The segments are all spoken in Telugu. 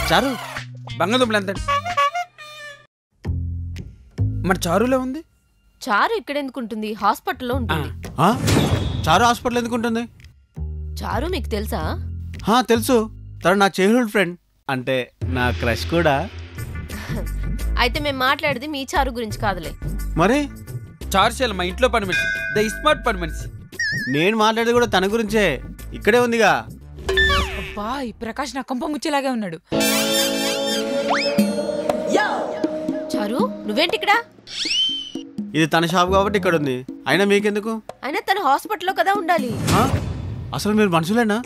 చారు బంగాళదుంపలు ఎంత? మరి చారులో ఉంది. చారు ఇక్కడ ఎందుకు ఉంటుంది? హాస్పిటల్లో ఉంటుంది. చారు హాస్పిటల్ ఎందుకు ఉంటుంది? చారు మీకు తెలుసా? తెలుసు, తను నా చైల్డ్హుడ్ ఫ్రెండ్, అంటే నా క్రష్ కూడా. అయితే మేము మాట్లాడేది మీ చారు గురించి కాదులే. మరి చారుశాల మా ఇంట్లో పని మనిషి, ద స్మార్ట్ పని మనిషి. నేను మాట్లాడేది కూడా తన గురించే, ఇక్కడే ఉందిగా. అబ్బా, ఈ ప్రకాష్ నా కంప ముచ్చేలాగే ఉన్నాడు. చారు నువ్వేంటి ఇక్కడ? ఇది తన షాప్ కాబట్టి ఇక్కడ ఉంది. అయినా మీకెందుకు? అయినా తన హాస్పిటల్లో కదా ఉండాలి. అసలు మీరు మనుషులేనా?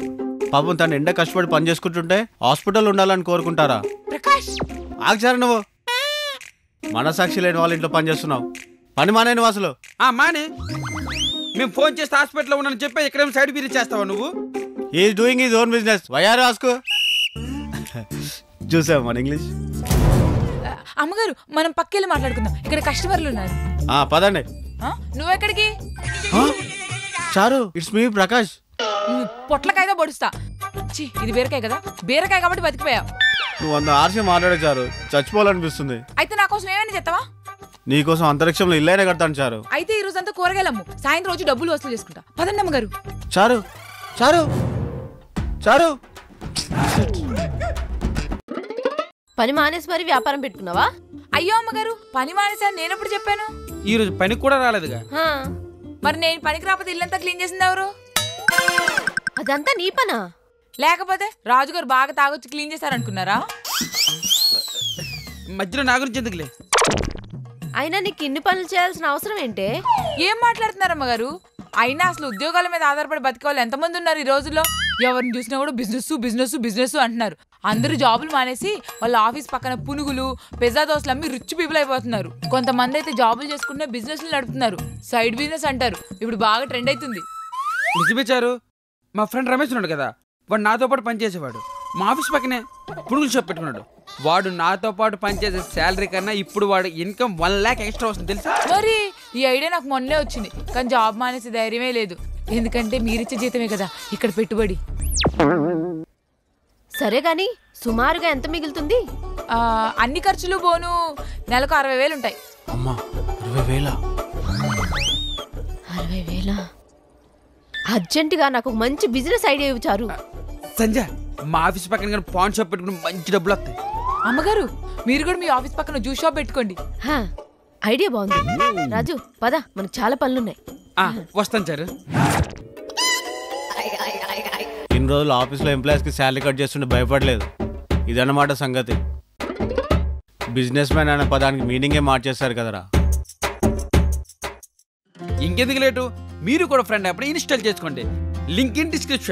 పాపం తను ఎండ కష్టపడి పని చేసుకుంటుంటే హాస్పిటల్ ఉండాలని కోరుకుంటారా? ప్రకాష్ ఆచారు, నువ్వు మనసాక్షి లేని వాళ్ళ ఇంట్లో పని చేస్తున్నావు. పని మానే నువ్వు అసలు. మానే, మేము ఫోన్ చేస్తే హాస్పిటల్లో ఉన్నానని చెప్పి ఇక్కడేమో సైడ్ బీరీ చేస్తావా నువ్వు? Is doing his own business. Why are ask? చూసావు మన ఇంగ్లీష్. అమ్మగారు, మనం పక్కెళ్ళి మాట్లాడుకుందాం, ఇక్కడ కస్టమర్లు ఉన్నారు. పదండి. నువ్వెక్కడికి? చారు, ఇట్స్ మీ ప్రకాష్. పొట్లకాయగా పొడుస్తా. ఇది బీరకాయ కదా, బీరకాయ కాబట్టి బతికిపోయావు. నువ్వు అంత ఆర్షం మాట్లాడే చారు, చచ్చిపోవాలనిపిస్తుంది. అయితే నా కోసం ఏమైనా చెప్తావా? నీకోసం అంతరిక్షంలో ఇల్లైనా కడతాను చారు. అయితే ఈ రోజంతా కూరగాయలమ్ము, సాయంత్రం రోజు డబ్బులు వసూలు చేసుకుంటా. పదండి అమ్మగారు. చారు చారు చారు, పని మానేసి మరి వ్యాపారం పెట్టుకున్నావా? అయ్యో అమ్మగారు, పని మానేసాను నేనెప్పుడు చెప్పాను? ఈ రోజు పని కూడా రాలేదుగా. మరి నేను పనికి రాకపోతే ఇల్లంతా క్లీన్ చేసింది ఎవరు? అదంతా నీ పనా? లేకపోతే రాజుగారు బాగా తాగొచ్చి క్లీన్ చేశారనుకున్నారా? మధ్యలో నా గురించి ఎందుకులే. అయినా నీకు ఇన్ని పనులు చేయాల్సిన అవసరం ఏంటే? ఏం మాట్లాడుతున్నారు అమ్మగారు? అయినా అసలు ఉద్యోగాల మీద ఆధారపడి బతికే వాళ్ళు ఎంతమంది ఉన్నారు ఈ రోజుల్లో? ఎవరిని చూసినా కూడా బిజినెస్ బిజినెస్ బిజినెస్ అంటున్నారు. అందరూ జాబులు మానేసి వాళ్ళ ఆఫీస్ పక్కన పునుగులు, పిజ్జా దోశలు అమ్మి రిచ్ పీపుల్ అయిపోతున్నారు. కొంతమంది అయితే జాబులు చేసుకుంటే బిజినెస్లు నడుపుతున్నారు. సైడ్ బిజినెస్ అంటారు, ఇప్పుడు బాగా ట్రెండ్ అవుతుంది. నిజమే చారు, మా ఫ్రెండ్ రమేష్ ఉన్నాడు కదా, వాడు నాతో పాటు పనిచేసేవాడు. మా ఆఫీస్ పక్కనే పునుగులు షాప్ పెట్టుకున్నాడు. వాడు నాతో పాటు పనిచేసే శాలరీ కన్నా ఇప్పుడు వాడు ఇన్కమ్ 1 lakh ఎక్స్ట్రా వస్తుంది తెలుసా? మరి ఈ ఐడియా నాకు మొన్నే వచ్చింది, కానీ జాబ్ మానేసే ధైర్యమే లేదు. ఎందుకంటే మీరిచ్చే జీతమే కదా ఇక్కడ పెట్టుబడి. సరే గాని సుమారుగా ఎంత మిగులుతుంది? అన్ని ఖర్చులు పోను నెలకు 60,000 ఉంటాయి. అమ్మా, 60,000? 60,000? అర్జెంటుగా నాకు ఒక మంచి బిజినెస్ ఐడియా ఇచ్చారు. సంజయ్, మా ఆఫీస్ పక్కన పాన్ షాప్ పెట్టుకుని మంచి డబ్బులు వస్తాయి. అమ్మగారు, మీరు కూడా మీ ఆఫీస్ పక్కన జ్యూస్ షాప్ పెట్టుకోండి. ఐడియా బాగుంది. రాజు పద, మనకు చాలా పనులున్నాయి. వస్తాను చారు. ఇన్ని రోజులు ఆఫీస్లో ఎంప్లాయీస్ కి శాలరీ కట్ చేస్తుంటే భయపడలేదు. ఇదన్నమాట సంగతి. బిజినెస్ మ్యాన్ అనే పదానికి మీనింగే మార్చేస్తారు కదరా. ఇంకెందుకు లేటు, మీరు కూడా ఫ్రెండ్ అప్పుడు ఇన్స్టాల్ చేసుకోండి. Link in description.